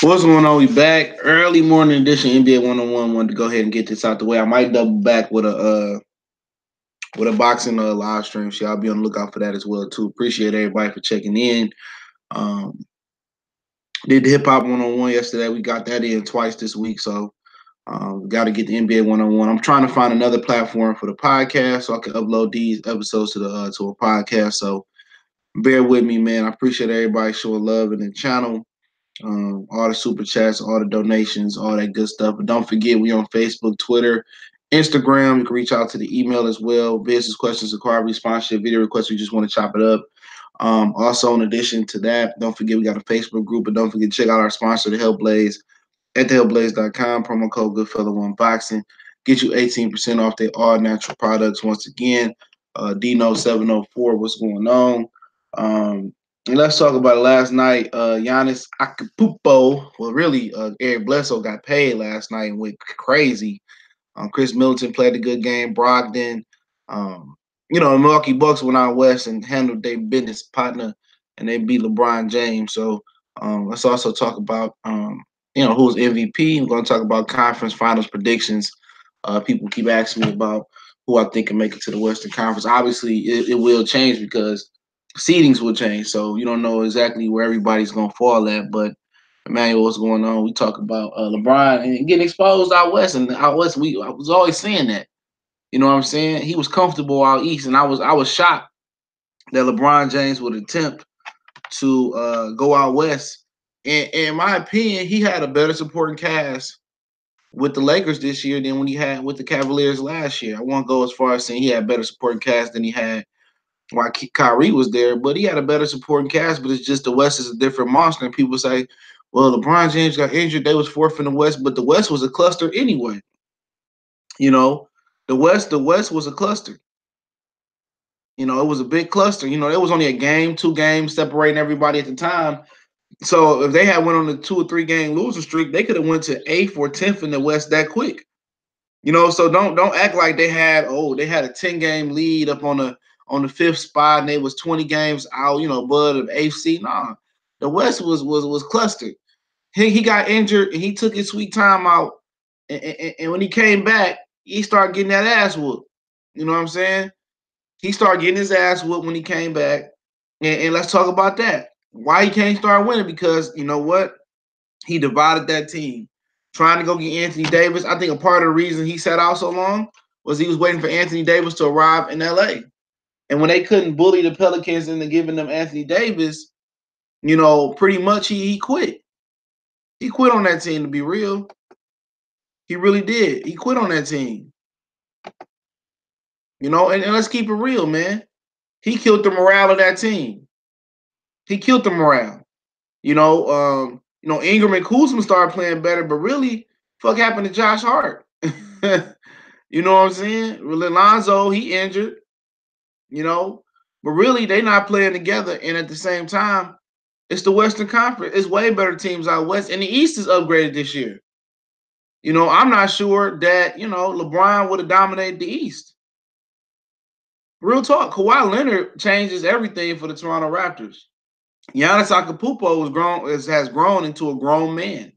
What's going on? We back early morning edition NBA 101. Wanted to go ahead and get this out the way. I might double back with a boxing live stream. So I'll be on the lookout for that as well too. Appreciate everybody for checking in. Um, did the hip hop 101 yesterday. We got that in twice this week. So got to get the NBA 101. I'm trying to find another platform for the podcast so I can upload these episodes to a podcast. So bear with me, man. I appreciate everybody showing love in the channel. All the super chats, all the donations, all that good stuff. But don't forget, we on Facebook, Twitter, Instagram. You can reach out to the email as well. Business questions, inquiry, sponsorship, video requests. We just want to chop it up. Also, in addition to that, don't forget we got a Facebook group, but don't forget to check out our sponsor, the Hellblaze, at thehellblaze.com. Promo code Goodfellow Unboxing. Get you 18% off their all natural products. Once again, Dino 704. What's going on? And let's talk about it. Last night. Giannis Acapulco, well, really, Eric Bledsoe got paid last night and went crazy. Chris Middleton played a good game. Brogdon, um, the Milwaukee Bucks went out west and handled their business partner, and they beat LeBron James. So let's also talk about who's MVP. We're going to talk about conference finals predictions. People keep asking me about who I think can make it to the Western Conference. Obviously, it will change because seedings will change. So you don't know exactly where everybody's going to fall at. But Emmanuel, what's going on? We talk about LeBron and getting exposed out west, and out west. I was always saying that. You know what I'm saying? He was comfortable out east, and I was shocked that LeBron James would attempt to go out west. And in my opinion, he had a better supporting cast with the Lakers this year than when he had with the Cavaliers last year. I won't go as far as saying he had better supporting cast than he had while Kyrie was there, but he had a better supporting cast. But it's just the West is a different monster, and people say, "Well, LeBron James got injured; they was fourth in the West, but the West was a cluster anyway." You know, the West was a cluster. It was a big cluster. There was only a game, 2 games separating everybody at the time. So if they had went on a 2 or 3 game losing streak, they could have went to eighth or 10th in the West that quick. So don't act like they had a 10 game lead up on the fifth spot and they was 20 games out, above the AFC. Nah, the West was clustered. He got injured and he took his sweet time out, and when he came back, he started getting that ass whooped. You know what I'm saying? He started getting his ass whooped when he came back, and let's talk about that. Why he can't start winning? Because you know what? He divided that team, trying to go get Anthony Davis. I think a part of the reason he sat out so long was he was waiting for Anthony Davis to arrive in LA. And when they couldn't bully the Pelicans into giving them Anthony Davis, pretty much he quit. He quit on that team, to be real. He really did. He quit on that team. And let's keep it real, man. He killed the morale of that team. He killed the morale. Ingram and Kuzma started playing better, but really, fuck happened to Josh Hart? You know what I'm saying? Lonzo, he injured, you know, but really they not playing together. And at the same time, it's the Western Conference. It's way better teams out west, and the East is upgraded this year. I'm not sure that LeBron would have dominated the East. Real talk, Kawhi Leonard changes everything for the Toronto Raptors. Giannis Acapulco has grown into a grown man.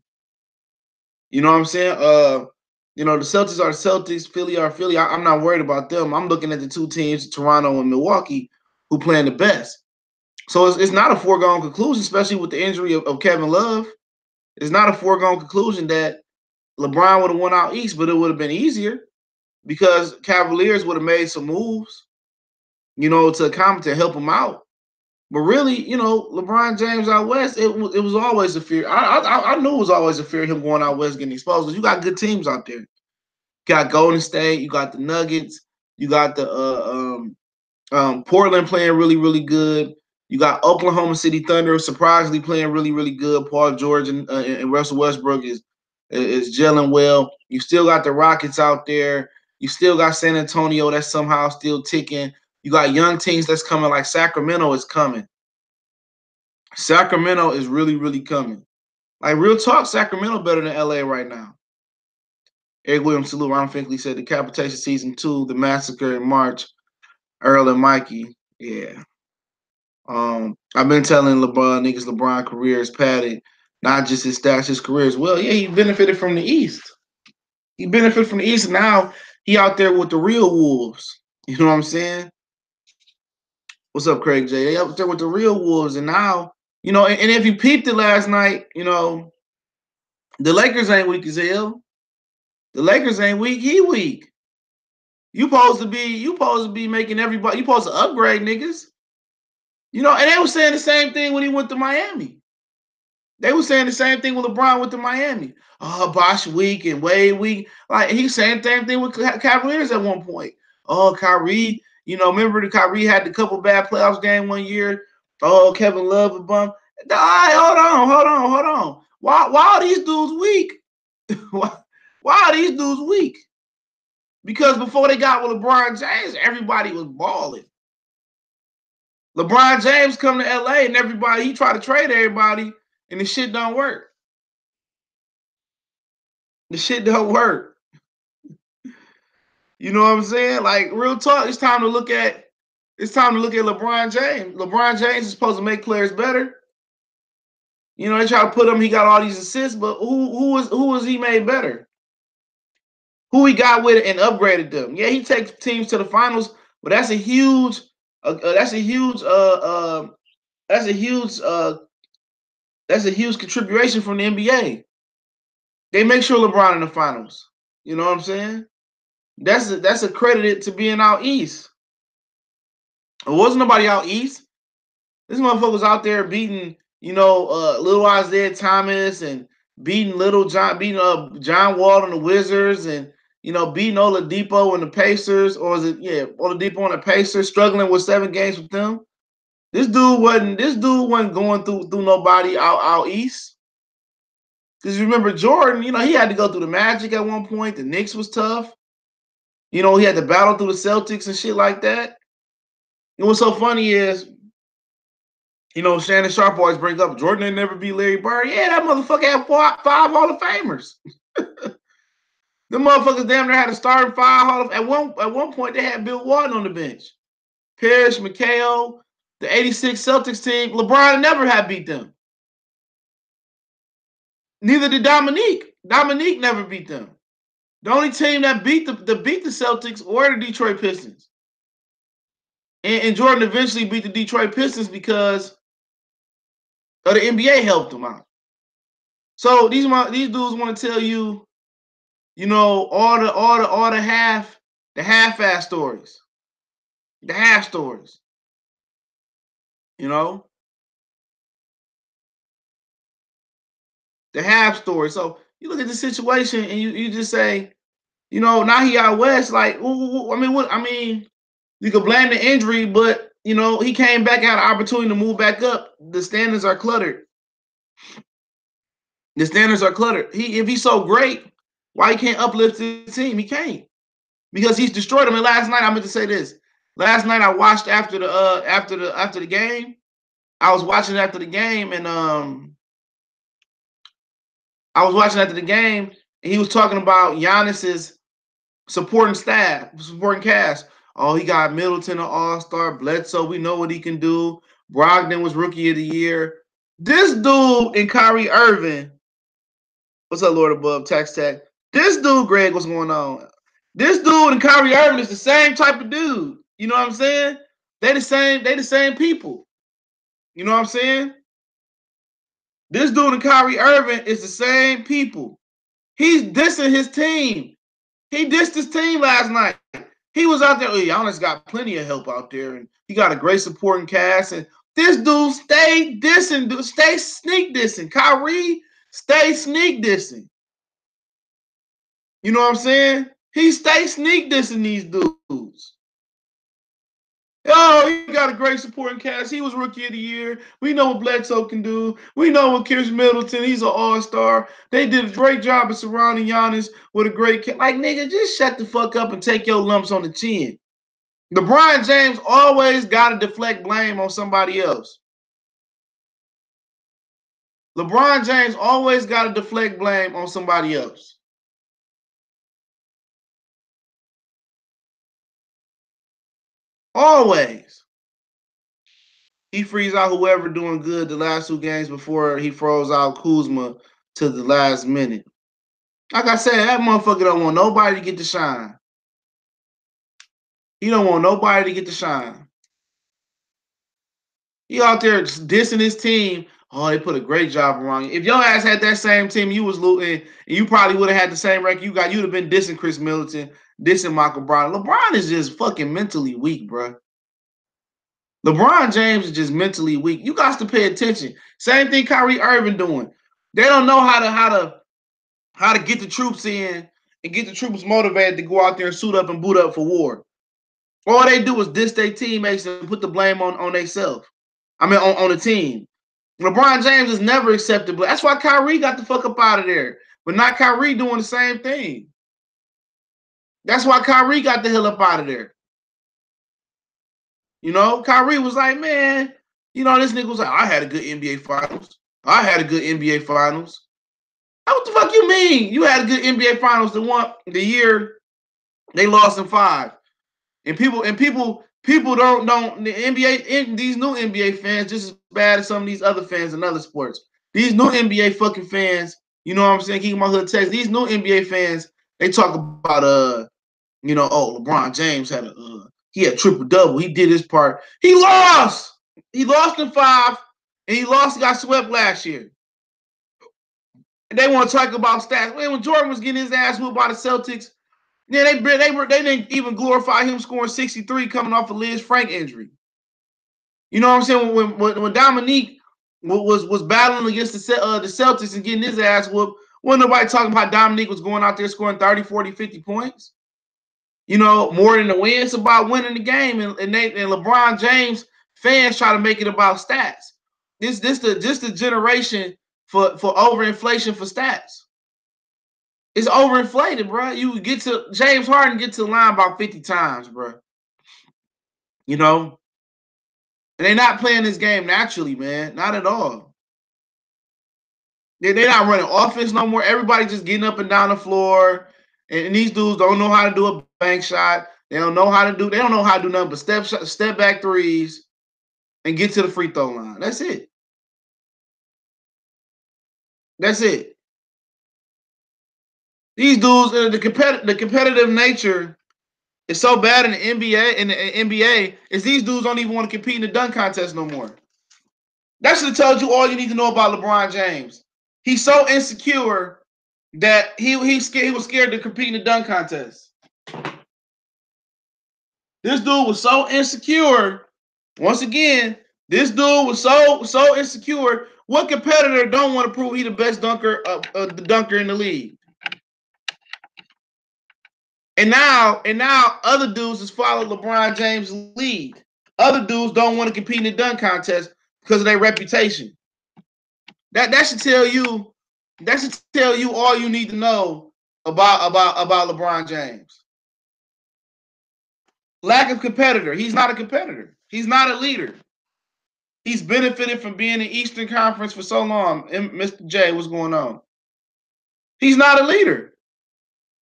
You know what I'm saying? The Celtics are the Celtics, Philly are Philly. I'm not worried about them. I'm looking at the two teams, Toronto and Milwaukee, who playing the best. So it's not a foregone conclusion, especially with the injury of Kevin Love. It's not a foregone conclusion that LeBron would have won out East, but it would have been easier because Cavaliers would have made some moves, to help him out. But really, LeBron James out west, it was always a fear. I knew it was always a fear of him going out west getting exposed. Because you got good teams out there. You got Golden State, you got the Nuggets, you got the Portland playing really, really good. You got Oklahoma City Thunder surprisingly playing really, really good. Paul George and Russell Westbrook is gelling well. You still got the Rockets out there. You still got San Antonio that's somehow still ticking. You got young teams that's coming, like Sacramento is coming. Sacramento is really, really coming. Like, real talk, Sacramento better than LA right now. Eric Williams, salute. Ron Finkley said Decapitation Season 2, The Massacre in March, Earl and Mikey. Yeah. I've been telling LeBron career is padded. not just his stats, his career as well. Yeah, he benefited from the East. He benefited from the East, and now he out there with the real Wolves. You know what I'm saying? What's up, Craig J? They out there with the real Wolves, and now, and if you peeped it last night, the Lakers ain't weak as hell. The Lakers ain't weak. He weak. You supposed to be making everybody. You supposed to upgrade niggas. And they were saying the same thing when he went to Miami. They were saying the same thing when LeBron went to Miami. Oh, Bosh weak and Wade weak. Like he's saying the same thing with Cavaliers at one point. Oh, Kyrie. Remember the Kyrie had a couple bad playoffs game one year. Oh, Kevin Love a bum. All right, hold on. Why are these dudes weak? why are these dudes weak? Because before they got with LeBron James, everybody was balling. LeBron James come to LA and he tried to trade everybody and the shit don't work. The shit don't work. You know what I'm saying? Like real talk, it's time to look at LeBron James. LeBron James is supposed to make players better. They try to put him, he got all these assists, but who was he made better? Who he got with it and upgraded them? Yeah, he takes teams to the finals, but that's a huge contribution from the NBA. They make sure LeBron in the finals. You know what I'm saying? That's accredited to being out east. It wasn't nobody out east. This motherfucker was out there beating, little Isaiah Thomas and beating John Wall and the Wizards and beating Oladipo and the Pacers, or is it Oladipo and the Pacers, struggling with 7 games with them. This dude wasn't going through nobody out east. Because you remember Jordan, he had to go through the Magic at one point. The Knicks was tough. He had to battle through the Celtics and shit like that. And what's so funny is, Shannon Sharp always brings up Jordan ain't never beat Larry Bird. Yeah, that motherfucker had 5 Hall of Famers. The motherfuckers damn near had a starting 5 Hall of at one point they had Bill Walton on the bench. Parrish, McHale, the 86 Celtics team. LeBron never had beat them. Neither did Dominique. Dominique never beat them. The only team that beat the Celtics were the Detroit Pistons. And Jordan eventually beat the Detroit Pistons because the NBA helped them out. So these dudes want to tell you, all the half-ass stories, the half stories, the half story. So you look at the situation and you just say, now he out west. Like, you could blame the injury, but he came back, had an opportunity to move back up. The standards are cluttered. If he's so great, why he can't uplift his team? He can't, because he's destroyed them. And last night, I meant to say this. Last night I watched after the game. I was watching after the game, and he was talking about Giannis's supporting cast. Oh, he got Middleton, an all-star. Bledsoe, we know what he can do. Brogdon was rookie of the year. This dude and Kyrie Irving. What's up, Lord above? Tax tag. This dude, Greg, what's going on? This dude and Kyrie Irving is the same type of dude. You know what I'm saying? They the same people. You know what I'm saying? This dude and Kyrie Irving is the same people. He's dissing his team. He dissed his team last night. He was out there. Oh, Giannis got plenty of help out there, and he got a great supporting cast. And this dude stay dissing, stay sneak dissing. Kyrie stay sneak dissing. You know what I'm saying? He stay sneak dissing these dudes. Oh, he got a great supporting cast. He was rookie of the year. We know what Bledsoe can do. We know what Chris Middleton. He's an all-star. They did a great job of surrounding Giannis with a great like, nigga, just shut the fuck up and take your lumps on the chin. LeBron James always got to deflect blame on somebody else. LeBron James always got to deflect blame on somebody else. Always. He frees out whoever doing good the last 2 games before he froze out Kuzma to the last minute. Like I said, that motherfucker don't want nobody to get to shine. He don't want nobody to get to shine. He out there dissing his team. Oh, they put a great job around you. If your ass had that same team, you was looting, and you probably would have had the same record you got. You'd have been dissing Chris Middleton, dissing Michael Brown. LeBron is just fucking mentally weak, bro. LeBron James is just mentally weak. You got to pay attention. Same thing Kyrie Irving doing. They don't know how to get the troops in and get the troops motivated to go out there and suit up and boot up for war. All they do is diss their teammates and put the blame on themselves. I mean, on the team. LeBron James is never acceptable. That's why Kyrie got the fuck up out of there. But not Kyrie doing the same thing. That's why Kyrie got the hell up out of there. You know, Kyrie was like, man, you know, this nigga was like, I had a good NBA Finals. I had a good NBA Finals. What the fuck you mean? You had a good NBA Finals the year they lost in 5. And people don't the NBA, these new NBA fans just as bad as some of these other fans in other sports. These new NBA fucking fans, you know what I'm saying? Keep my hood text. These new NBA fans, they talk about you know, oh, LeBron James had he had triple double. He did his part. He lost. He lost in 5, and he got swept last year. And they want to talk about stats. When Jordan was getting his ass whooped by the Celtics, yeah, they didn't even glorify him scoring 63 coming off a Liz Frank injury. You know what I'm saying? When Dominique was battling against the Celtics and getting his ass whooped, wasn't nobody talking about Dominique was going out there scoring 30, 40, 50 points. You know, more than the win. It's about winning the game. And LeBron James fans try to make it about stats. This the generation for overinflation for stats. It's overinflated, bro. You get to James Harden get to the line about 50 times, bro. You know, and they're not playing this game naturally, man. Not at all. They're not running offense no more. Everybody just getting up and down the floor, and these dudes don't know how to do a bank shot. They don't know how to do nothing but step back threes and get to the free throw line. That's it. That's it. These dudes, the competitive nature is so bad in the NBA. In the NBA, is these dudes don't even want to compete in the dunk contest no more. That should have told you all you need to know about LeBron James. He's so insecure that he was scared to compete in the dunk contest. This dude was so insecure. Once again, this dude was so insecure. What competitor don't want to prove he the best dunker the dunker in the league? And now other dudes just follow LeBron James' lead. Other dudes don't want to compete in the dunk contest because of their reputation. That should tell you all you need to know about LeBron James. Lack of competitor. He's not a competitor. He's not a leader. He's benefited from being in Eastern Conference for so long. Mr. J, what's going on? He's not a leader.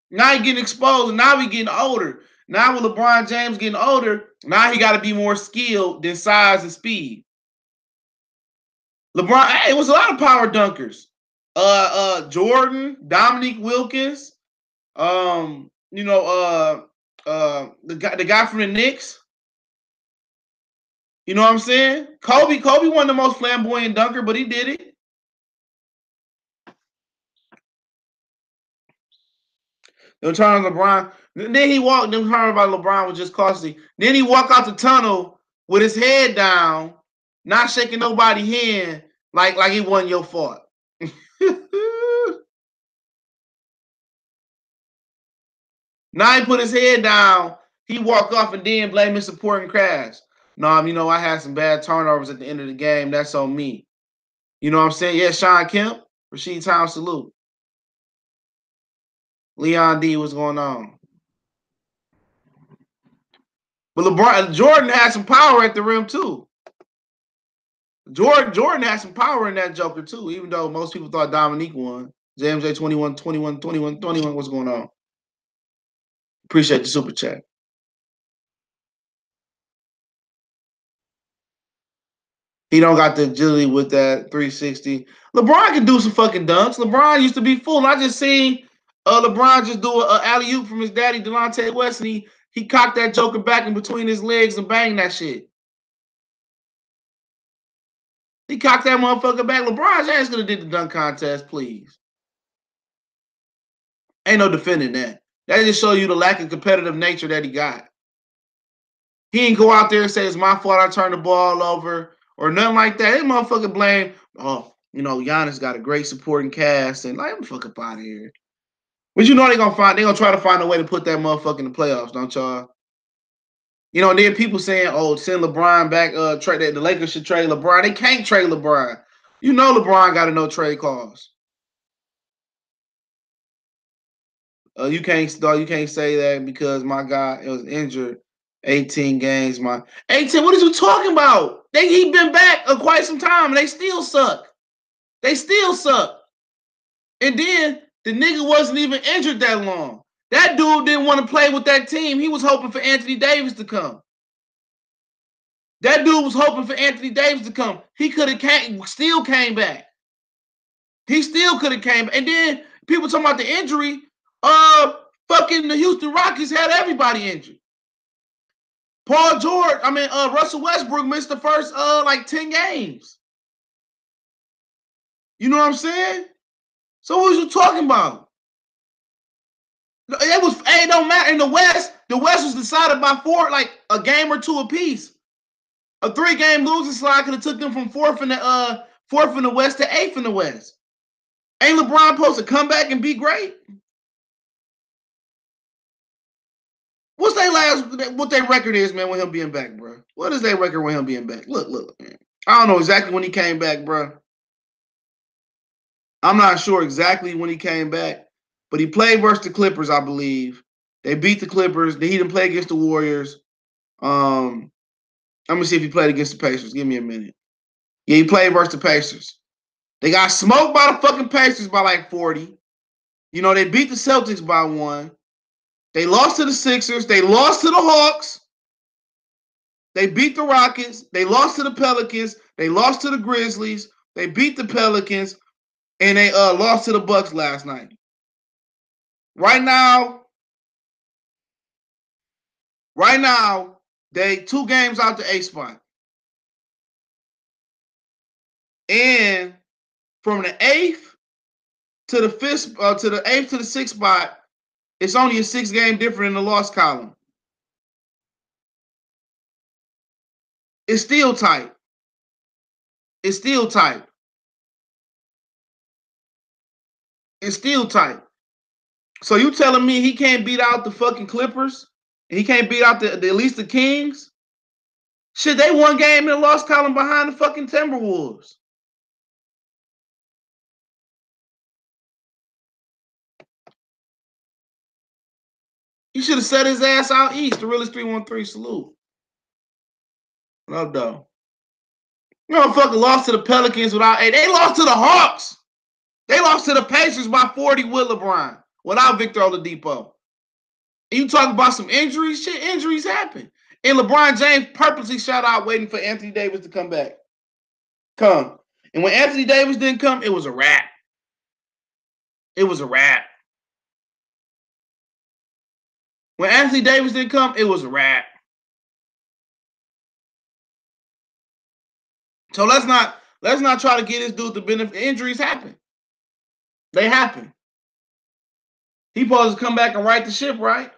Now he's getting exposed, and now he's getting older. Now with LeBron James getting older, now he got to be more skilled than size and speed. LeBron, hey, it was a lot of power dunkers. Jordan, Dominique Wilkins, the guy from the Knicks. You know what I'm saying? Kobe wasn't the most flamboyant dunker, but he did it. They'll turn on LeBron. Then he walked. Them talking about LeBron was just costly. Then he walked out the tunnel with his head down, not shaking nobody's hand, like it wasn't your fault. Now he put his head down. He walked off and then blame his supporting crash. No, you know, I had some bad turnovers at the end of the game. That's on me. You know what I'm saying? Yeah, Sean Kemp, Rasheed Town, salute. Leon D, what's going on? But Jordan had some power at the rim too. Jordan had some power in that Joker too, even though most people thought Dominique won. James A 21, 21, 21, 21. What's going on? Appreciate the super chat. He don't got the agility with that 360. LeBron can do some fucking dunks. LeBron used to be full. I just seen LeBron just do an alley-oop from his daddy, Delonte West, and he cocked that joker back in between his legs and banged that shit. He cocked that motherfucker back. LeBron James could have did the dunk contest, please. Ain't no defending that. That just show you the lack of competitive nature that he got. He ain't go out there and say it's my fault I turned the ball over or nothing like that. That motherfucker blame, Giannis got a great supporting cast and like, I'm fuck up out of here. But you know they gonna try to find a way to put that motherfucker in the playoffs, don't y'all? And then people saying, "Oh, send LeBron back. Trade the Lakers should trade LeBron." They can't trade LeBron. You know LeBron got a no trade clause. You can't say that because my guy was injured. 18 games, my 18. What are you talking about? He been back quite some time, and they still suck. They still suck. And then the nigga wasn't even injured that long. That dude didn't want to play with that team. He was hoping for Anthony Davis to come. That dude was hoping for Anthony Davis to come. He could have still came back. He still could have came back. And then people talking about the injury. Fucking the Houston Rockets had everybody injured. Russell Westbrook missed the first 10 games. You know what I'm saying? So what was you talking about? It don't matter. In the West was decided by a game or two apiece. A 3-game losing slide could have took them from fourth in the West to 8th in the West. Ain't LeBron supposed to come back and be great? What their record is, man, with him being back, bro? What is their record with him being back? Look, man. I don't know exactly when he came back, bro. I'm not sure exactly when he came back, but he played versus the Clippers, I believe. They beat the Clippers. He didn't play against the Warriors. I'm gonna see if he played against the Pacers. Give me a minute. Yeah, he played versus the Pacers. They got smoked by the fucking Pacers by 40. They beat the Celtics by 1. They lost to the Sixers. They lost to the Hawks. They beat the Rockets. They lost to the Pelicans. They lost to the Grizzlies. They beat the Pelicans. And they lost to the Bucks last night. Right now, they 2 games out the 8th spot. And from the 8th to the 5th, to the 8th to the 6th spot, it's only a 6-game difference in the loss column. It's still tight. It's still tight. It's still tight. So you telling me he can't beat out the fucking Clippers? And he can't beat out at least the Kings? Shit, they 1 game in the loss column behind the fucking Timberwolves. He should have set his ass out east. The realest 313 salute. Love though. Fucking lost to the Pelicans without 8. They lost to the Hawks. They lost to the Pacers by 40 with LeBron without Victor Oladipo. And you talking about some injuries? Shit, injuries happen. And LeBron James purposely shot out waiting for Anthony Davis to come back. And when Anthony Davis didn't come, it was a wrap. It was a wrap. When Anthony Davis didn't come, it was a wrap. So let's not try to get this dude the benefit. Injuries happen. They happen. He supposed to come back and right the ship, right?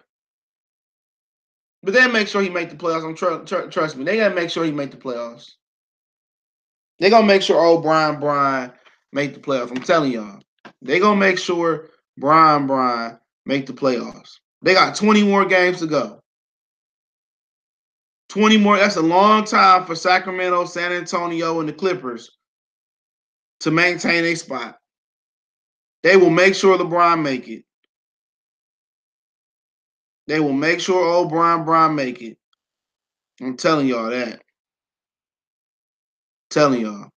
But then make sure he make the playoffs. Trust me, they gotta make sure he make the playoffs. They gonna make sure old Brian make the playoffs. I'm telling y'all, they gonna make sure Brian make the playoffs. They got 20 more games to go. 20 more. That's a long time for Sacramento, San Antonio, and the Clippers to maintain a spot. They will make sure LeBron make it. They will make sure old Brian make it. I'm telling y'all that. Telling y'all.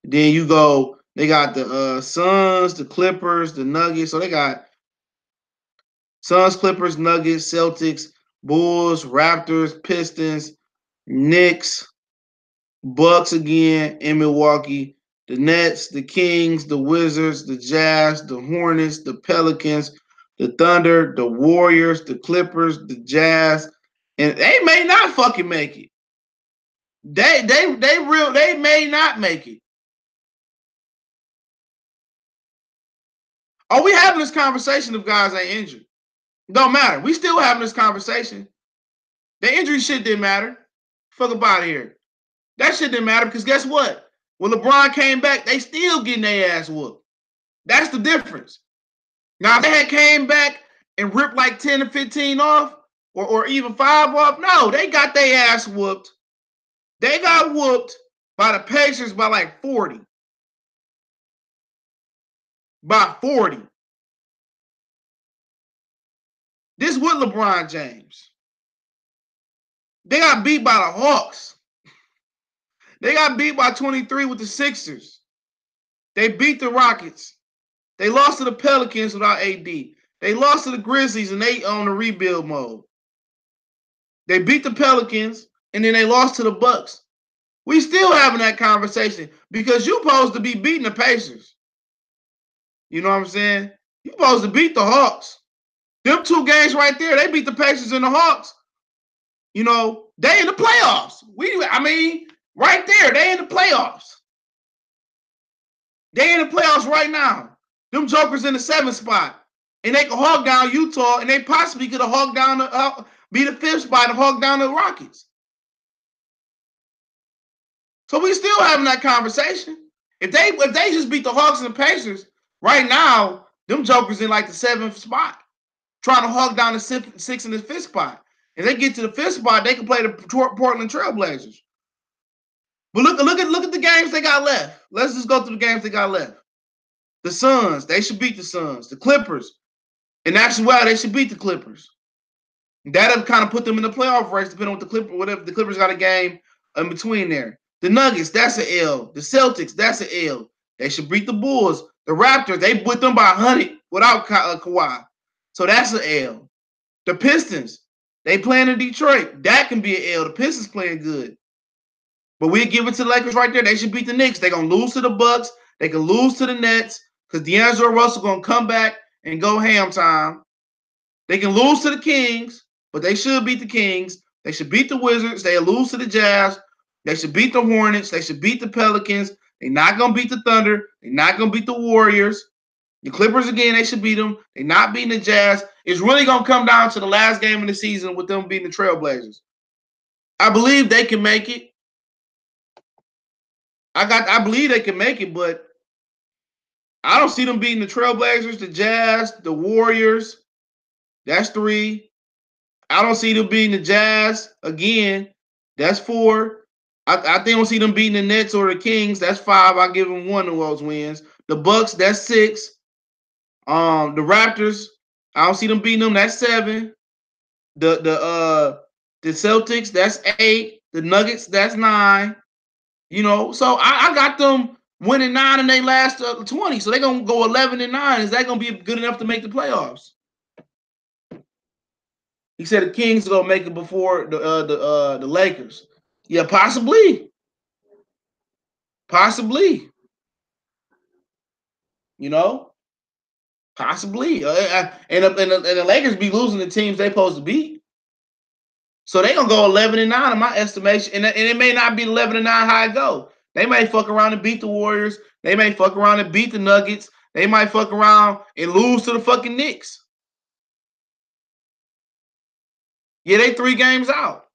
Then you go, they got the Suns, the Clippers, the Nuggets. So they got Suns, Clippers, Nuggets, Celtics, Bulls, Raptors, Pistons, Knicks, Bucks again in Milwaukee. The Nets, the Kings, the Wizards, the Jazz, the Hornets, the Pelicans, the Thunder, the Warriors, the Clippers, the Jazz, and they may not fucking make it. They may not make it. Are we having this conversation if guys ain't injured? Don't matter. We still having this conversation. The injury shit didn't matter. Fuck about here. That shit didn't matter because guess what? When LeBron came back, they still getting their ass whooped. That's the difference. Now, if they had came back and ripped like 10 or 15 off, or even 5 off, no, they got their ass whooped. They got whooped by the Pacers by like 40. By 40. This with LeBron James. They got beat by the Hawks. They got beat by 23 with the Sixers. They beat the Rockets. They lost to the Pelicans without AD. They lost to the Grizzlies and they on the rebuild mode. They beat the Pelicans and then they lost to the Bucks. We still having that conversation because you supposed to be beating the Pacers. You know what I'm saying? You supposed to beat the Hawks. Them two games right there, they beat the Pacers and the Hawks. You know, they in the playoffs. Right there, they in the playoffs. They in the playoffs right now. Them jokers in the 7th spot. And they can hog down Utah, and they possibly could have hogged down be the 5th spot and hog down the Rockets. So we still having that conversation. If they just beat the Hawks and the Pacers right now, them jokers in like the 7th spot, trying to hog down the 6th and the 5th spot. If they get to the 5th spot, they can play the Portland Trailblazers. But look at the games they got left. Let's just go through the games they got left. The Suns, they should beat the Suns. The Clippers, and actually, well, they should beat the Clippers. That'll kind of put them in the playoff race, depending on what the Clippers got a game in between there. The Nuggets, that's an L. The Celtics, that's an L. They should beat the Bulls. The Raptors, they beat them by 100 without Kawhi. So that's an L. The Pistons, they playing in Detroit. That can be an L. The Pistons playing good. But we give it to the Lakers right there. They should beat the Knicks. They're going to lose to the Bucks. They can lose to the Nets because D'Angelo Russell going to come back and go ham time. They can lose to the Kings, but they should beat the Kings. They should beat the Wizards. They'll lose to the Jazz. They should beat the Hornets. They should beat the Pelicans. They're not going to beat the Thunder. They're not going to beat the Warriors. The Clippers, again, they should beat them. They're not beating the Jazz. It's really going to come down to the last game of the season with them beating the Trailblazers. I believe they can make it. I believe they can make it, but I don't see them beating the Trailblazers, the Jazz, the Warriors. That's 3. I don't see them beating the Jazz again. That's 4. I don't see them beating the Nets or the Kings. That's 5. I'll give them 1 of those wins. The Bucks, that's 6. The Raptors, I don't see them beating them. That's 7. The Celtics, that's 8. The Nuggets, that's 9. You know, so I got them winning 9 in their last 20. So they're gonna go 11-9. Is that gonna be good enough to make the playoffs? He said the Kings are gonna make it before the Lakers. Yeah, possibly. Possibly. You know, possibly. And the Lakers be losing the teams they supposed to beat. So they're gonna go 11-9 in my estimation. And it may not be 11-9 how it go. They may fuck around and beat the Warriors. They may fuck around and beat the Nuggets. They might fuck around and lose to the fucking Knicks. Yeah, they 3 games out.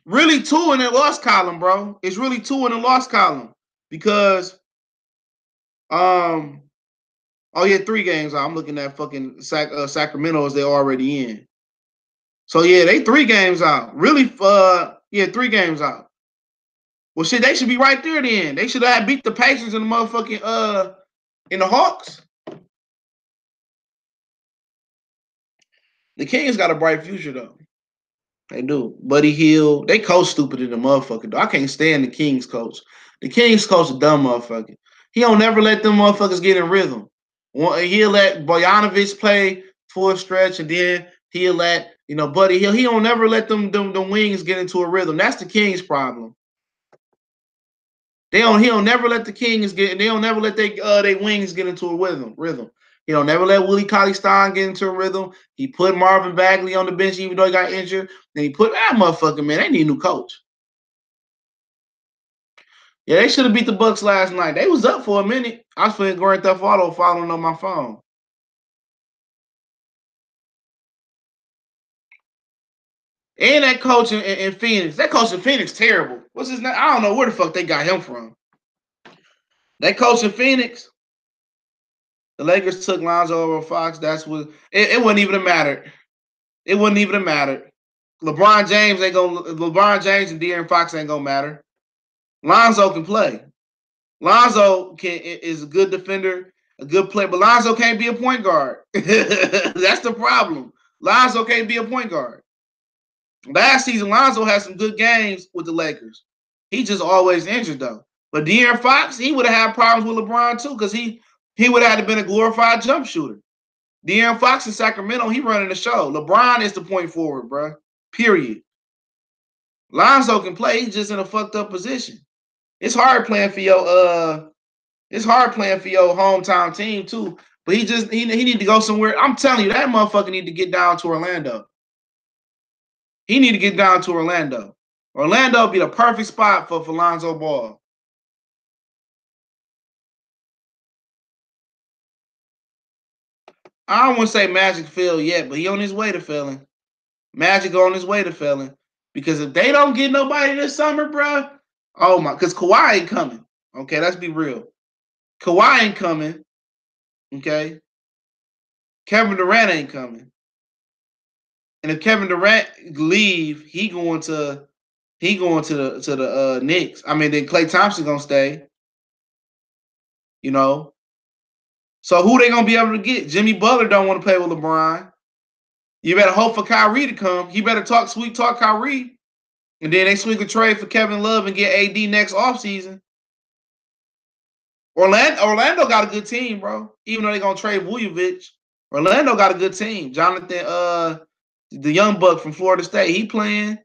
Really 2 in the loss column, bro. It's really 2 in the loss column because oh yeah, 3 games out. I'm looking at fucking Sacramento as they're already in. So yeah, they 3 games out. Really, 3 games out. Well, shit, they should be right there then. They should have beat the Pacers and the motherfucking in the Hawks. The Kings got a bright future though. They do. Buddy Hield, they coach stupid in the motherfucker though. I can't stand the Kings coach. The Kings coach a dumb motherfucker. He don't never let them motherfuckers get in rhythm. He'll let Bojanovic play full stretch, and then He'll let Buddy Hield. He don't never let them wings get into a rhythm. That's the Kings' problem. He don't never let the Kings get. They don't never let they wings get into a rhythm. He don't never let Willie Cauley-Stein get into a rhythm. He put Marvin Bagley on the bench even though he got injured. Then he put that motherfucker, man. They need a new coach. Yeah, they should have beat the Bucks last night. They was up for a minute. I was playing Grand Theft Auto following on my phone. And that coach in Phoenix. That coach in Phoenix terrible. What's his name? I don't know where the fuck they got him from. That coach in Phoenix. The Lakers took Lonzo over Fox. That's what it wouldn't even have mattered. It wouldn't even have mattered. LeBron James and De'Aaron Fox ain't gonna matter. Lonzo can play. Lonzo is a good defender, a good player, but Lonzo can't be a point guard. That's the problem. Lonzo can't be a point guard. Last season, Lonzo had some good games with the Lakers. He just always injured though. But De'Aaron Fox, he would have had problems with LeBron too, because he would have had to been a glorified jump shooter. De'Aaron Fox in Sacramento, he running the show. LeBron is the point forward, bro. Period. Lonzo can play. He's just in a fucked up position. It's hard playing for your hometown team too. But he need to go somewhere. I'm telling you, that motherfucker need to get down to Orlando. He need to get down to Orlando. Orlando be the perfect spot for Lonzo Ball. I don't want to say Magic failed yet, but he on his way to failing. Magic on his way to failing. Because if they don't get nobody this summer, bro, oh my, because Kawhi ain't coming. Okay, let's be real. Kawhi ain't coming. Okay. Kevin Durant ain't coming. And if Kevin Durant leave, he going to the Knicks. I mean, then Klay Thompson gonna stay. You know. So who they gonna be able to get? Jimmy Butler don't want to play with LeBron. You better hope for Kyrie to come. He better talk Kyrie. And then they swing a trade for Kevin Love and get AD next offseason. Orlando got a good team, bro. Even though they're gonna trade Vujovic, Orlando got a good team. Jonathan, the young buck from Florida State, he playing.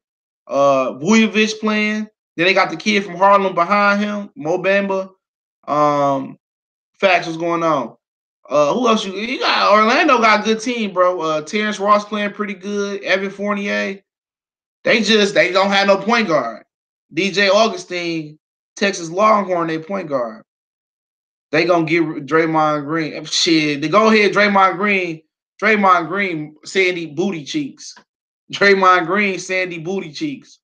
Vujovic playing. Then they got the kid from Harlem behind him, Mo Bamba. Facts, what's going on? Who else you got? Orlando got a good team, bro. Terrence Ross playing pretty good. Evan Fournier. They don't have no point guard. DJ Augustine, Texas Longhorn, they point guard. They gonna give Draymond Green. Shit, they go ahead, Draymond Green, sandy booty cheeks. Draymond Green, sandy booty cheeks.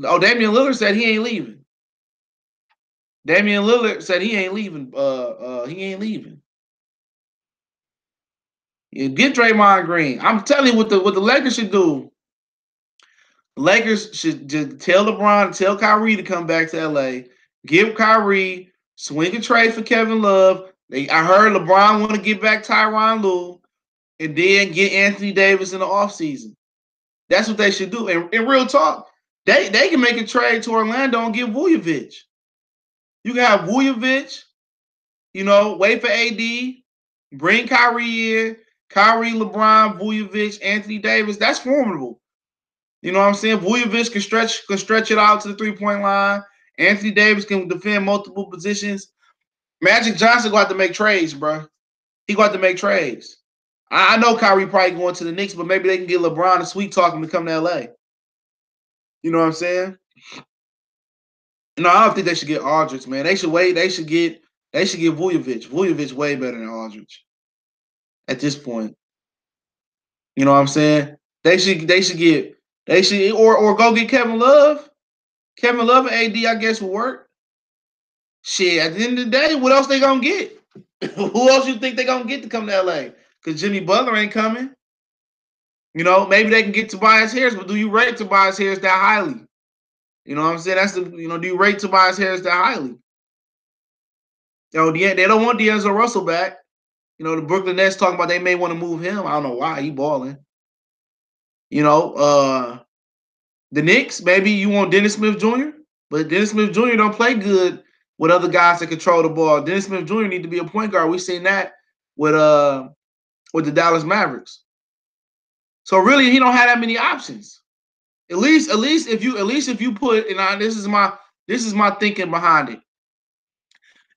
Oh, Damian Lillard said he ain't leaving. Damian Lillard said he ain't leaving. He ain't leaving. Yeah, get Draymond Green. I'm telling you what the Lakers should do. The Lakers should just tell LeBron, tell Kyrie to come back to LA. Give Kyrie, swing a trade for Kevin Love. I heard LeBron want to get back Tyronn Lue, and then get Anthony Davis in the offseason. That's what they should do. And in real talk, they can make a trade to Orlando and get Vujovic. You can have Vujovic, wait for AD, bring Kyrie in, Kyrie, LeBron, Vujovic, Anthony Davis. That's formidable. You know what I'm saying? Vujovic can stretch it out to the 3-point line. Anthony Davis can defend multiple positions. Magic Johnson going to have to make trades, bro. He going to have to make trades. I know Kyrie probably going to the Knicks, but maybe they can get LeBron to sweet talk him to come to LA. You know what I'm saying? No, I don't think they should get Aldridge, man. They should wait. They should get Vujovic. Vujovic way better than Aldridge at this point. You know what I'm saying? They should or go get Kevin Love. Kevin Love and AD, I guess, will work. Shit, at the end of the day, what else they gonna get? Who else you think they gonna get to come to LA? Because Jimmy Butler ain't coming. Maybe they can get Tobias Harris, but do you rate Tobias Harris that highly? You know what I'm saying? That's do you rate Tobias Harris that highly? They don't want D'Angelo Russell back. The Brooklyn Nets talking about they may want to move him. I don't know why. He balling. The Knicks, maybe you want Dennis Smith Jr., but Dennis Smith Jr. don't play good with other guys that control the ball. Dennis Smith Jr. need to be a point guard. We've seen that with with the Dallas Mavericks. So really, he don't have that many options. At least if you put, and this is my thinking behind it.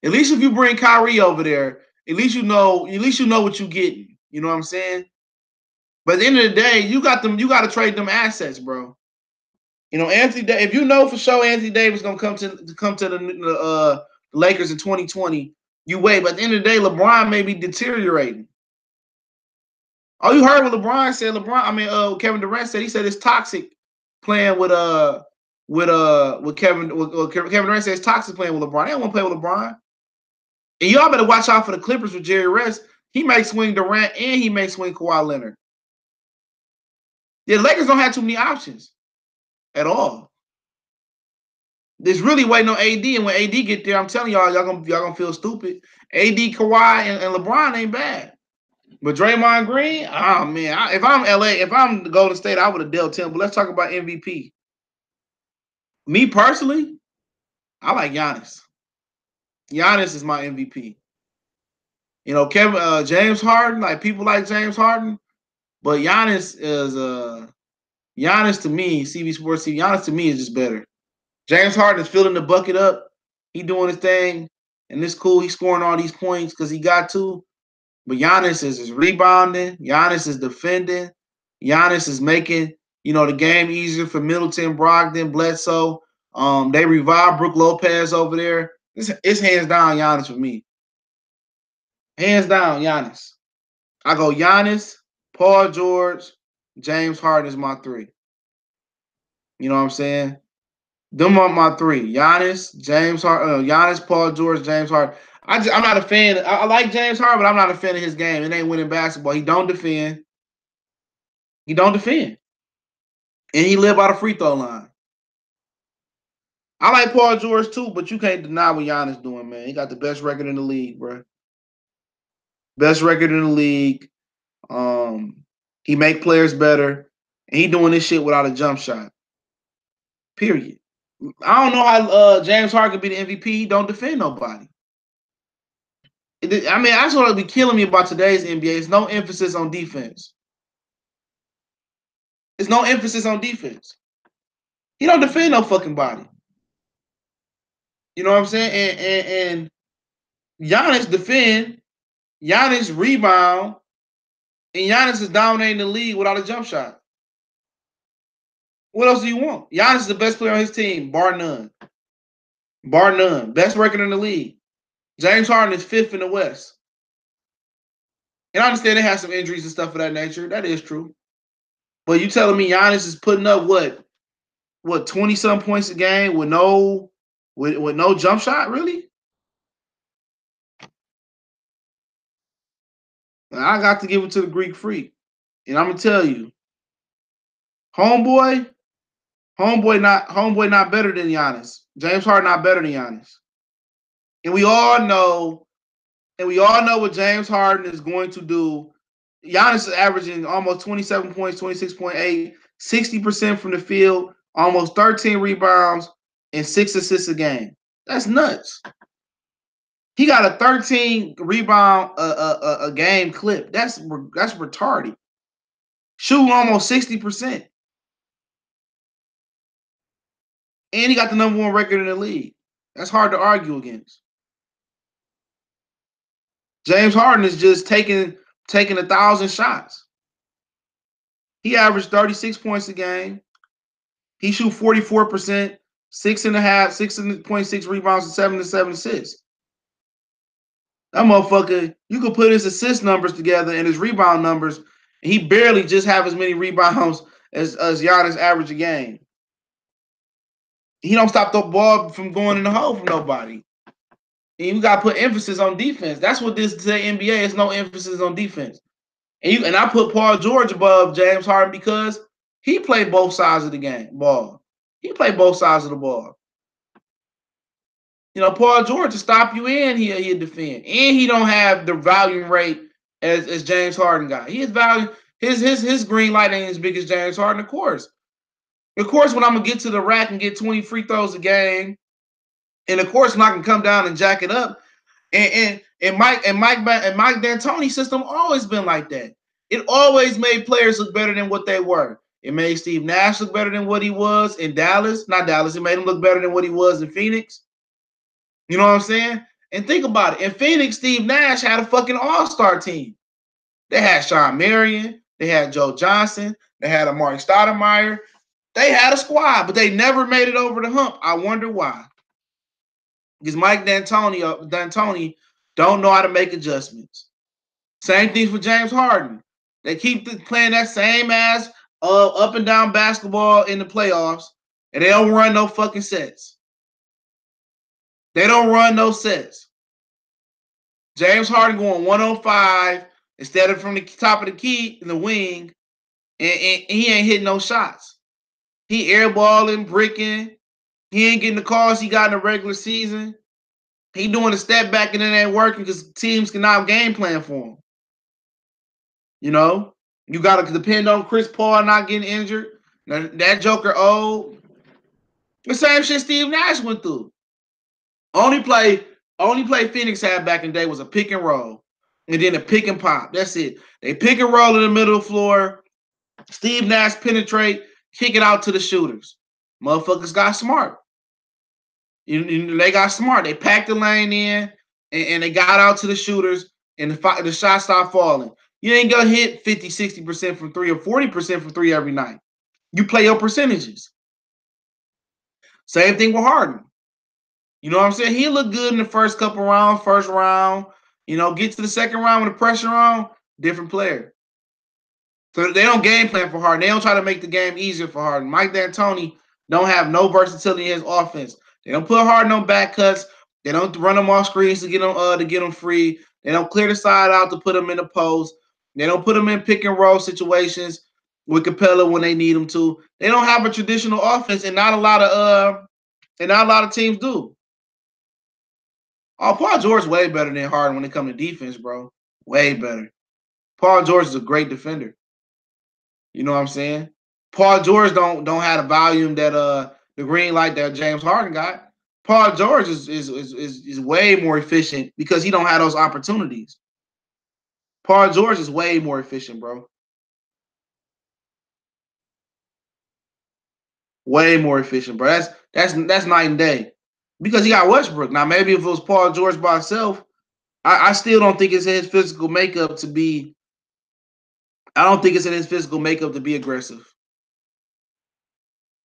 At least if you bring Kyrie over there, at least you know what you're getting. You know what I'm saying? But at the end of the day, you got to trade them assets, bro. You know, if you know for sure Anthony Davis gonna come to the Lakers in 2020, you wait. But at the end of the day, LeBron may be deteriorating. Oh, you heard what LeBron said. Kevin Durant said, he said it's toxic playing with Kevin Durant said it's toxic playing with LeBron. They don't want to play with LeBron. And y'all better watch out for the Clippers with Jerry West. He may swing Durant and he may swing Kawhi Leonard. The Lakers don't have too many options at all. There's really waiting on AD, and when AD get there, I'm telling y'all gonna feel stupid. AD, Kawhi, and LeBron ain't bad. But Draymond Green, oh man, if I'm LA, if I'm the Golden State, I would have dealt him. But let's talk about MVP. Me personally, I like Giannis. Giannis is my MVP. You know, James Harden, like people like James Harden, but Giannis to me, CB Sports TV, Giannis to me is just better. James Harden is filling the bucket up. He doing his thing, and it's cool. He's scoring all these points because he got to. But Giannis is rebounding. Giannis is defending. Giannis is making, the game easier for Middleton, Brogdon, Bledsoe. They revived Brook Lopez over there. It's hands down Giannis for me. Hands down Giannis. I go Giannis, Paul George, James Harden is my three. You know what I'm saying? Them are my three. Giannis, Giannis, Paul George, James Harden. I'm not a fan. I like James Harden, but I'm not a fan of his game. It ain't winning basketball. He don't defend. He don't defend. And he live by the free throw line. I like Paul George too, but you can't deny what Giannis doing, man. He got the best record in the league, bro. Best record in the league. He make players better. And he doing this shit without a jump shot. Period. I don't know how James Harden could be the MVP. He don't defend nobody. That's what would be killing me about today's NBA. It's no emphasis on defense. There's no emphasis on defense. He don't defend no fucking body. You know what I'm saying? And Giannis defend, Giannis rebound, and Giannis is dominating the league without a jump shot. What else do you want? Giannis is the best player on his team, bar none. Bar none. Best record in the league. James Harden is 5th in the West. And I understand they have some injuries and stuff of that nature. That is true. But you telling me Giannis is putting up what 20-some points a game with no jump shot, really? I got to give it to the Greek Freak. And I'm gonna tell you, homeboy not better than Giannis. James Harden not better than Giannis. And we all know what James Harden is going to do. Giannis is averaging almost 27 points, 26.8, 60% from the field, almost 13 rebounds, and 6 assists a game. That's nuts. He got a 13 rebound a game clip. That's retarded. Shooting almost 60%. And he got the number 1 record in the league. That's hard to argue against. James Harden is just taking 1,000 shots. He averaged 36 points a game. He shoot 44%, 6.6 rebounds, and 7 assists. That motherfucker, you could put his assist numbers together and his rebound numbers, and he barely just have as many rebounds as Giannis average a game. He don't stop the ball from going in the hole from nobody. And you got to put emphasis on defense. That's what this NBA is. No emphasis on defense. And I put Paul George above James Harden because he played both sides of the ball. He played both sides of the ball. Paul George to stop you in, he'll defend. And he don't have the volume rate as James Harden got. His green light ain't as big as James Harden, of course. Of course, when I'm going to get to the rack and get 20 free throws a game, and of course, when I can come down and jack it up, And Mike D'Antoni's system always been like that. It always made players look better than what they were. It made Steve Nash look better than what he was in Dallas. Not Dallas. It made him look better than what he was in Phoenix. You know what I'm saying? And think about it. In Phoenix, Steve Nash had a fucking all-star team. They had Sean Marion. They had Joe Johnson. They had Amari Stoudemire. They had a squad, but they never made it over the hump. I wonder why. Because Mike D'Antoni don't know how to make adjustments. Same thing for James Harden. They keep playing that same ass up and down basketball in the playoffs, and they don't run no fucking sets. They don't run no sets. James Harden going 105 instead of from the top of the key in the wing, and he ain't hitting no shots. He airballing, bricking. He ain't getting the calls he got in the regular season. He doing a step back and it ain't working because teams cannot game plan for him. You know, you got to depend on Chris Paul not getting injured. Now, that Joker old. The same shit Steve Nash went through. Only play Phoenix had back in the day was a pick and roll, and then a pick and pop. That's it. They pick and roll in the middle of the floor. Steve Nash penetrate, kick it out to the shooters. Motherfuckers got smart. They got smart. They packed the lane in, and they got out to the shooters, and the shots stopped falling. You ain't gonna hit 50, 60% from three or 40% from three every night. You play your percentages. Same thing with Harden. You know what I'm saying? He looked good in the first couple rounds, first round. You know, get to the second round with the pressure on, different player. So they don't game plan for Harden. They don't try to make the game easier for Harden. Mike D'Antoni don't have no versatility in his offense. They don't put Harden on back cuts. They don't run them off screens to get them free. They don't clear the side out to put them in the post. They don't put them in pick and roll situations with Capella when they need them to. They don't have a traditional offense, and not a lot of teams do. Oh, Paul George is way better than Harden when it comes to defense, bro. Way better. Paul George is a great defender. You know what I'm saying? Paul George don't have the volume that the green light that James Harden got. Paul George is way more efficient because he don't have those opportunities. Paul George is way more efficient, bro. Way more efficient, bro. That's night and day. Because he got Westbrook. Now, maybe if it was Paul George by himself, I still don't think it's in his physical makeup to be. I don't think it's in his physical makeup to be aggressive.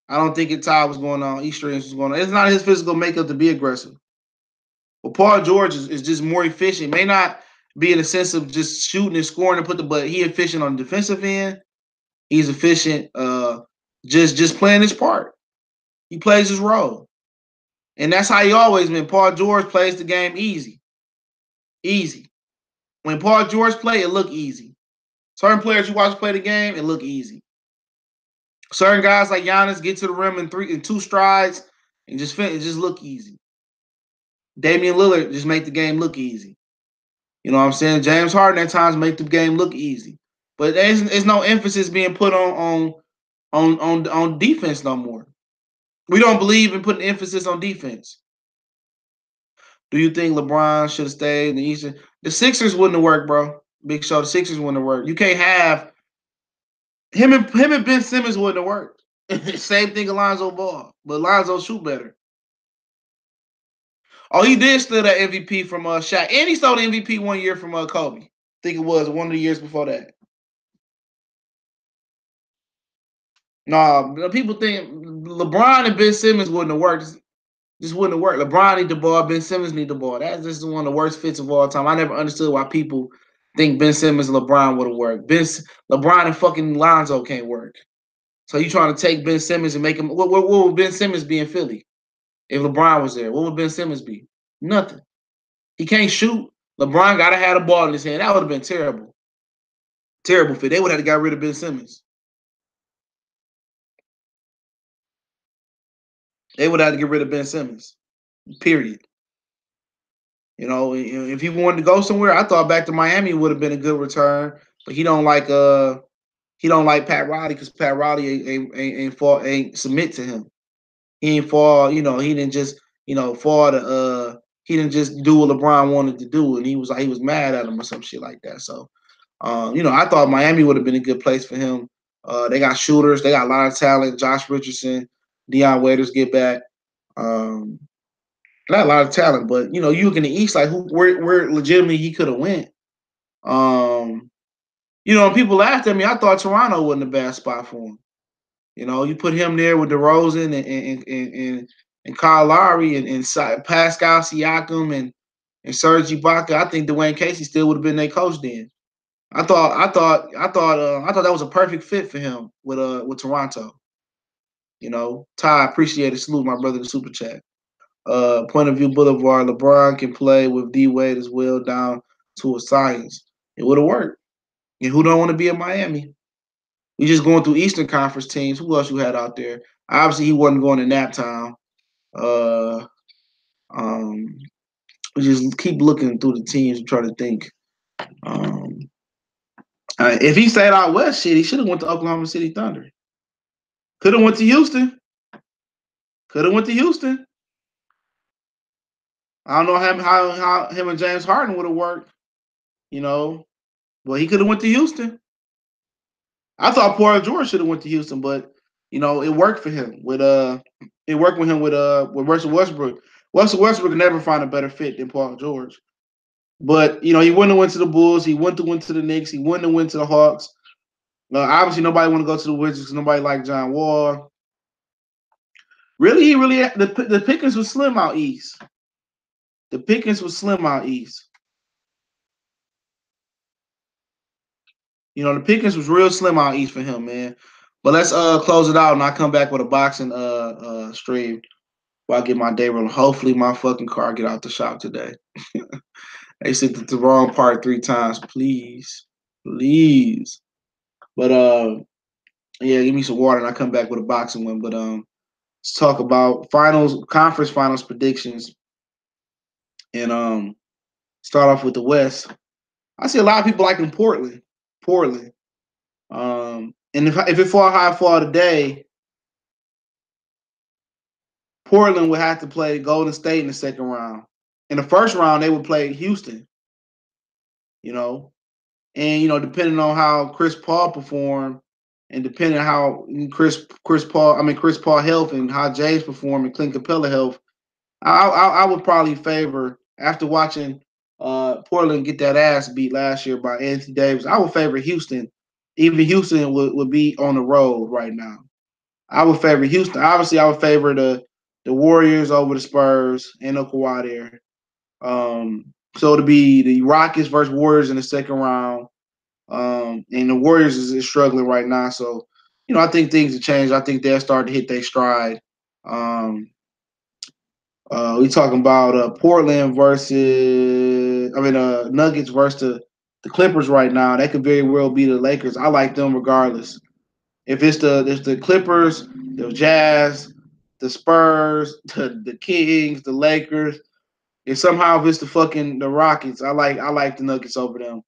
I don't think it's tied what's going on. East Streams was going on. It's not his physical makeup to be aggressive. But Paul George is just more efficient. May not be in the sense of just shooting and scoring but he efficient on the defensive end. He's efficient just playing his part. He plays his role. And that's how he always been. Paul George plays the game easy. Easy. When Paul George play, it look easy. Certain players you watch play the game, it look easy. Certain guys like Giannis get to the rim in two strides and just look easy. Damian Lillard just make the game look easy. You know what I'm saying? James Harden at times make the game look easy. But there's no emphasis being put on defense no more. We don't believe in putting emphasis on defense. Do you think LeBron should have stayed in the Eastern? The Sixers wouldn't have worked, bro. Big Show, the Sixers wouldn't have worked. You can't have him and Ben Simmons wouldn't have worked. Same thing Alonzo Ball, but Alonzo shoot better. Oh, he did steal that MVP from Shaq, and he stole the MVP 1 year from Kobe. I think it was one of the years before that. No, people think LeBron and Ben Simmons wouldn't have worked. Just wouldn't have worked. LeBron need the ball. Ben Simmons need the ball. That's just one of the worst fits of all time. I never understood why people think Ben Simmons and LeBron would have worked. LeBron and fucking Lonzo can't work. So you trying to take Ben Simmons and make him? What would Ben Simmons be in Philly if LeBron was there? What would Ben Simmons be? Nothing. He can't shoot. LeBron gotta have the ball in his hand. That would have been terrible. Terrible fit. They would have got rid of Ben Simmons. They would have to get rid of Ben Simmons. Period. You know, if he wanted to go somewhere, I thought back to Miami would have been a good return. But he don't like Pat Riley because Pat Riley ain't submit to him. He ain't fall. You know, he didn't just fall to he didn't just do what LeBron wanted to do, and he was mad at him or some shit like that. So, I thought Miami would have been a good place for him. They got shooters, they got a lot of talent. Josh Richardson, Deion Waiters get back. Not a lot of talent, but you look in the East, like where legitimately he could have went. People laughed at me. I thought Toronto wasn't a bad spot for him. You put him there with DeRozan and Kyle Lowry and Pascal Siakam and Serge Ibaka. I think Dwayne Casey still would have been their coach then. I thought that was a perfect fit for him with Toronto. Ty, appreciate it. Salute my brother in the super chat. Point of View Boulevard. LeBron can play with D Wade as well down to a science. It would have worked. And who don't want to be in Miami? We just going through Eastern Conference teams. Who else you had out there? Obviously, he wasn't going to Naptown. We just keep looking through the teams and try to think. If he stayed out west, shit, he should have went to Oklahoma City Thunder. Could have went to Houston. I don't know how him and James Harden would have worked, but he could have went to Houston. I thought Paul George should have went to Houston, but it worked for him with Russell Westbrook. Russell Westbrook could never find a better fit than Paul George. But he wouldn't have went to the Bulls. He went to the Knicks. He wouldn't have went to the Hawks. Obviously, nobody want to go to the Wizards because nobody like John Wall. Really, the pickings was slim out east. The pickings was slim out east. The pickings was real slim out east for him, man. But let's close it out, and I'll come back with a boxing stream while I get my day rolling. Hopefully, my fucking car get out the shop today. They said the wrong part 3 times. Please. But yeah, give me some water, and I'll come back with a boxing one. But let's talk about conference finals predictions, and start off with the West. I see a lot of people liking Portland. And if it fall how it fall today, Portland would have to play Golden State in the second round. In the first round, they would play Houston. And depending on how Chris Paul performed, and depending on how Chris Paul health and how James performed and Clint Capella health, I would probably favor, after watching Portland get that ass beat last year by Anthony Davis, I would favor Houston. Even Houston would be on the road right now. I would favor Houston. Obviously, I would favor the Warriors over the Spurs and no Kawhi there. So to be the Rockets versus Warriors in the second round. And the Warriors is struggling right now. So, I think things have changed. I think they'll start to hit their stride. We talking about Portland Nuggets versus the Clippers right now. That could very well be the Lakers. I like them regardless. If it's the Clippers, the Jazz, the Spurs, the Kings, the Lakers, and somehow if it's the Rockets, I like the Nuggets over them.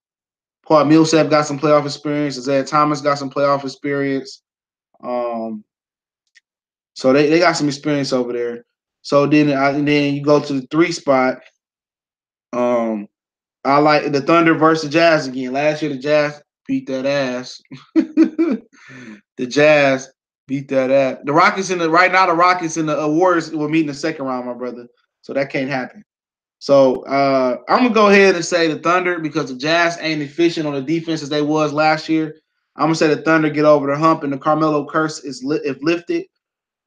Paul Millsap got some playoff experience. Isaiah Thomas got some playoff experience. So they got some experience over there. So then you go to the 3 spot. I like the Thunder versus Jazz again. Last year the Jazz beat that ass. The Jazz beat that ass. The Rockets right now the Rockets and the Warriors will meet in the second round, my brother. So that can't happen. So I'm gonna go ahead and say the Thunder because the Jazz ain't efficient on the defense as they was last year. I'm gonna say the Thunder get over the hump and the Carmelo curse is lifted.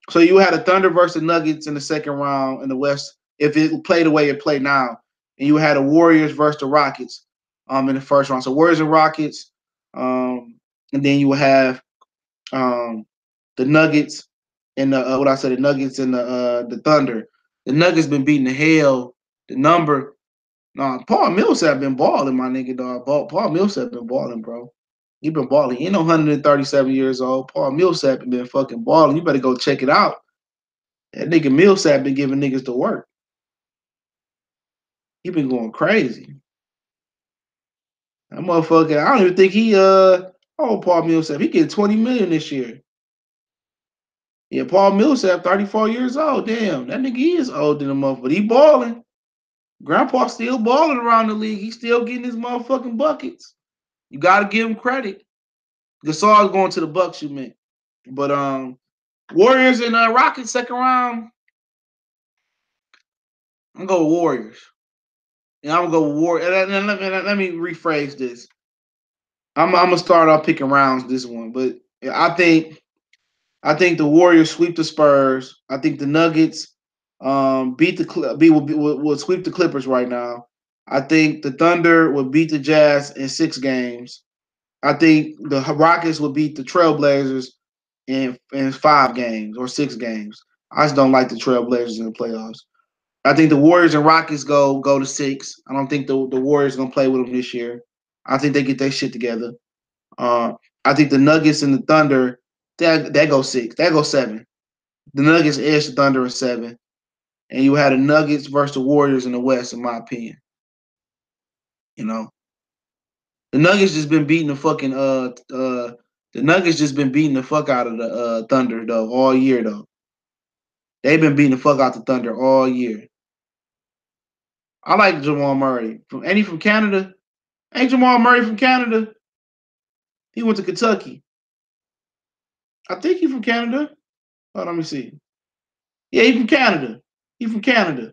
So you had the Thunder versus Nuggets in the second round in the West if it played the way it played now, and you had the Warriors versus the Rockets in the first round. So Warriors and Rockets, and then you will have the Nuggets and the Nuggets and the Thunder. The Nuggets been beating the hell. The number. Paul Millsap been balling, my nigga, dog. Paul Millsap been balling, bro. He been balling. He ain't no 137 years old. Paul Millsap been fucking balling. You better go check it out. That nigga Millsap been giving niggas the work. He been going crazy. That motherfucker, I don't even think Paul Millsap, he getting $20 million this year. Yeah, Paul Millsap, 34 years old. Damn, that nigga is old than a motherfucker. He balling. Grandpa still balling around the league. He's still getting his motherfucking buckets. You gotta give him credit. Gasol's going to the Bucks, you meant. But Warriors and Rockets second round. I'm gonna go Warriors. And I'm gonna go Warriors. Let me rephrase this. I'm gonna start off picking rounds this one, but I think the Warriors sweep the Spurs. I think the Nuggets will sweep the Clippers right now. I think the Thunder will beat the Jazz in 6 games. I think the Rockets will beat the Trailblazers in 5 games or 6 games. I just don't like the Trailblazers in the playoffs. I think the Warriors and Rockets go to 6. I don't think the Warriors are gonna play with them this year. I think they get their shit together. Uh, I think the Nuggets and the Thunder that go 6. That go 7. The Nuggets edge the Thunder in 7, and you had the Nuggets versus the Warriors in the West, in my opinion. You know, the Nuggets just been beating the fucking the Nuggets just been beating the fuck out of the Thunder though all year though. They've been beating the fuck out the Thunder all year. I like Jamal Murray. Ain't he from Canada? Ain't Jamal Murray from Canada? He went to Kentucky. I think he's from Canada. Oh, let me see. Yeah, he's from Canada. He's from Canada.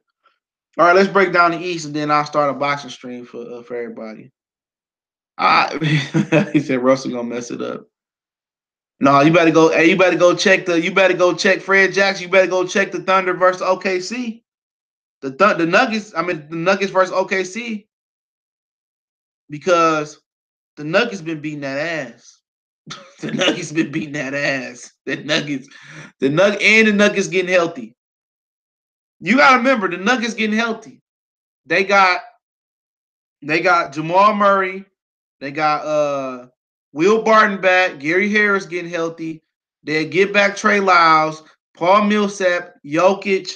All right, let's break down the East, and then I'll start a boxing stream for everybody. He said Russell gonna mess it up. No, you better go. Hey, you better go check the. You better go check Fred Jackson. You better go check the Thunder versus OKC. The Nuggets. I mean the Nuggets versus OKC because the Nuggets been beating that ass. The Nuggets been beating that ass. The Nuggets getting healthy. You gotta remember the Nuggets getting healthy. They got Jamal Murray. They got Will Barton back. Gary Harris getting healthy. They get back Trey Lyles, Paul Millsap, Jokic.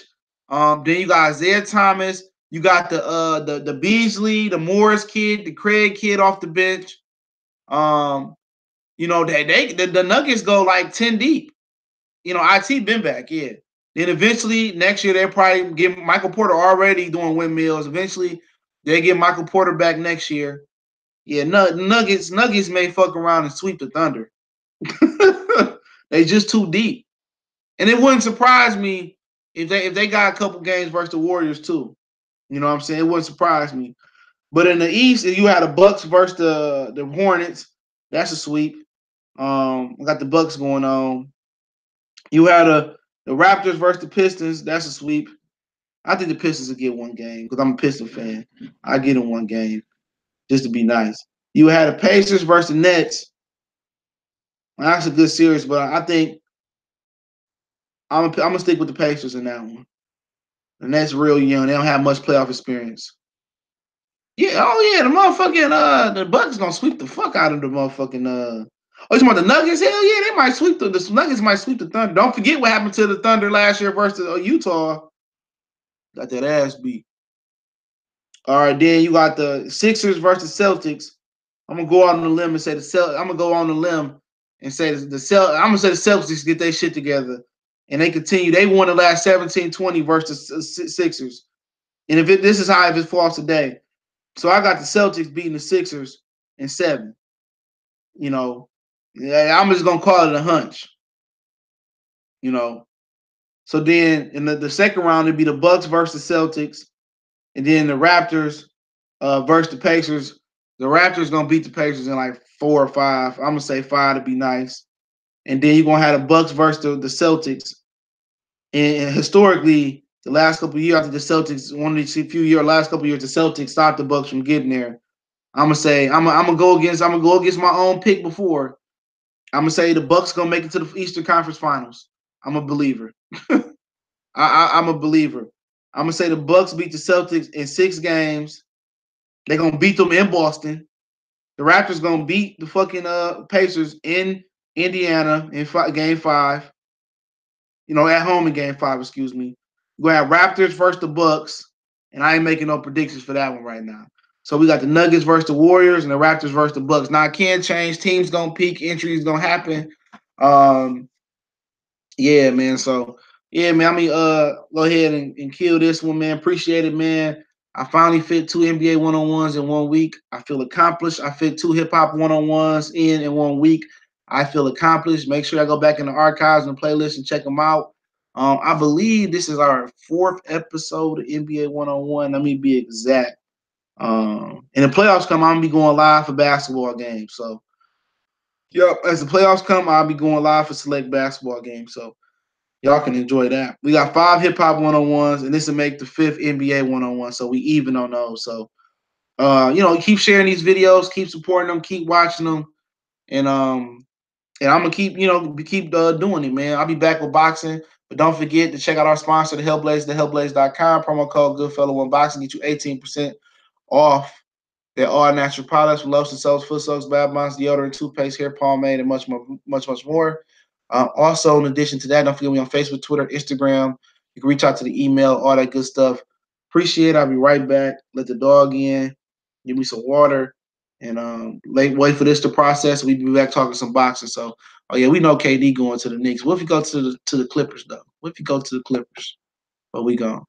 Then you got Isaiah Thomas. You got the Beasley, the Morris kid, the Craig kid off the bench. You know, the Nuggets go like 10 deep. You know, IT been back, yeah. Then eventually next year they'll probably get Michael Porter already doing windmills. Eventually they get Michael Porter back next year. Yeah, Nuggets may fuck around and sweep the Thunder. They just too deep. And it wouldn't surprise me if they got a couple games versus the Warriors too. You know what I'm saying? It wouldn't surprise me. But in the East, you had the Bucks versus the Hornets. That's a sweep. We got the Bucks going on. You had the Raptors versus the Pistons. That's a sweep. I think the Pistons will get 1 game because I'm a Piston fan. I get them 1 game just to be nice. You had the Pacers versus the Nets. That's a good series, but I think I'm gonna stick with the Pacers in that one. The Nets real young. They don't have much playoff experience. Yeah, oh yeah, the motherfucking the Bucks gonna sweep the fuck out of the motherfucking Oh, you talking about the Nuggets? Hell yeah, they might sweep the Nuggets might sweep the Thunder. Don't forget what happened to the Thunder last year versus Utah. Got that ass beat. All right, then you got the Sixers versus Celtics. I'm gonna go out on the limb and say I'm gonna go on the limb and say I'm gonna say the Celtics get their shit together and they continue. They won the last 17-20 versus the Sixers. And if this is how it falls today. So I got the Celtics beating the Sixers in 7. You know, I'm just gonna call it a hunch. You know. So then in the second round it'd be the Bucks versus Celtics, and then the Raptors versus the Pacers. The Raptors gonna beat the Pacers in like 4 or 5. I'm gonna say 5 to be nice. And then you're gonna have the Bucks versus the Celtics. And historically, the last couple of years, I think the Celtics, one of these last couple of years, the Celtics stopped the Bucks from getting there. I'm gonna go against my own pick before. I'm gonna say the Bucks gonna make it to the Eastern Conference Finals. I'm a believer. I'm a believer. I'm gonna say the Bucks beat the Celtics in 6 games. They're gonna beat them in Boston. The Raptors gonna beat the fucking Pacers in Indiana in game 5. You know, at home in game 5. Excuse me. We're gonna have Raptors versus the Bucks, and I ain't making no predictions for that one right now. So we got the Nuggets versus the Warriors and the Raptors versus the Bucks. Now it can change. Teams gonna peak. Injuries gonna happen. Yeah, man. So yeah, man. I mean, go ahead and kill this one, man. Appreciate it, man. I finally fit 2 NBA one-on-ones in 1 week. I feel accomplished. I fit 2 hip-hop one-on-ones in 1 week. I feel accomplished. Make sure I go back in the archives and playlist and check them out. I believe this is our 4th episode of NBA one-on-one. Let me be exact. And the playoffs come, I'm gonna be going live for basketball games. So, yep, as the playoffs come, I'll be going live for select basketball games. So, y'all can enjoy that. We got 5 hip hop one-on-ones, and this will make the 5th NBA one-on-one. So we even on those. So, keep sharing these videos, keep supporting them, keep watching them, and I'm gonna keep doing it, man. I'll be back with boxing, but don't forget to check out our sponsor, the Hellblaze, thehellblaze.com. Promo code GoodFellow1Boxing get you 18% off their all natural products from lotion, soaps, foot soaks, bath bombs, deodorant, toothpaste, hair pomade, and much more, much, much more. Also, in addition to that, don't forget me on Facebook, Twitter, Instagram. You can reach out to the email, all that good stuff. Appreciate it. I'll be right back. Let the dog in. Give me some water. And wait for this to process. We'll be back talking some boxing. So, oh yeah, we know KD going to the Knicks. What if you go to the Clippers though? What if you go to the Clippers? But we gone.